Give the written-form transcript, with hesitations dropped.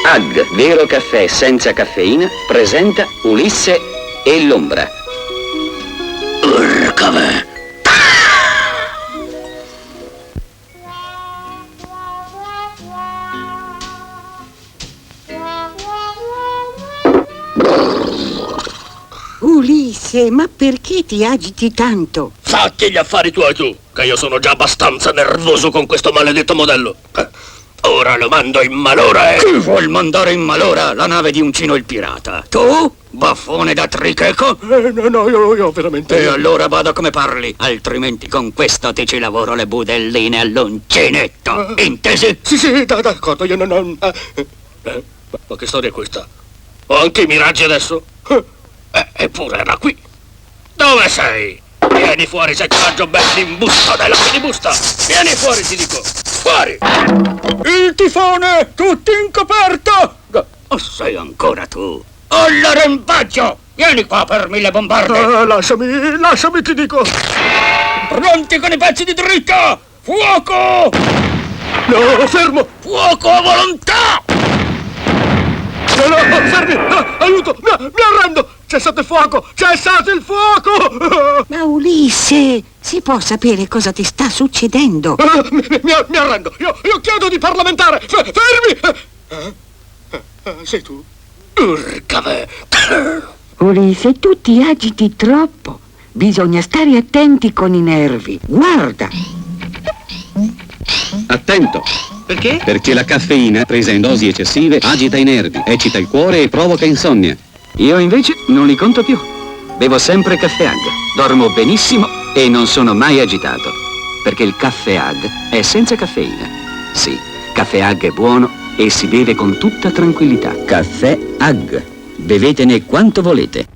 AG, vero caffè senza caffeina, presenta Ulisse e l'ombra. Urcave! Ulisse, ma perché ti agiti tanto? Fatti gli affari tuoi tu, che io sono già abbastanza nervoso con questo maledetto modello. Ora lo mando in malora e... Chi vuol mandare in malora la nave di Uncino il pirata? Tu? Baffone da tricheco? No, io veramente... E allora vada come parli, altrimenti con questo ti ci lavoro le budelline all'uncinetto, intesi? Sì, d'accordo, io non... Ma che storia è questa? Ho anche i miraggi adesso? Eppure era qui. Dove sei? Vieni fuori, seccaggio bell'imbusto della filibusta! Vieni fuori, ti dico! Fuori! Il tifone! Tutti in coperta! Oh, sei ancora tu? All'arrempaggio! Vieni qua per 1000 bombarde! Lasciami, ti dico! Pronti con i pezzi di dritta! Fuoco! No, fermo! Fuoco a volontà! No, fermi! No, aiuto! Mi arrendo! Cessate il fuoco! Cessate il fuoco! Ma Ulisse, si può sapere cosa ti sta succedendo? Mi arrendo! Io chiedo di parlamentare! Fermi! Sei tu? Urcave! Ulisse, tu ti agiti troppo. Bisogna stare attenti con i nervi. Guarda! Attento! Perché? Perché la caffeina, presa in dosi eccessive, agita i nervi, eccita il cuore e provoca insonnia. Io invece non li conto più. Bevo sempre caffè AG, dormo benissimo e non sono mai agitato. Perché il caffè AG è senza caffeina. Sì, caffè AG è buono e si beve con tutta tranquillità. Caffè AG. Bevetene quanto volete.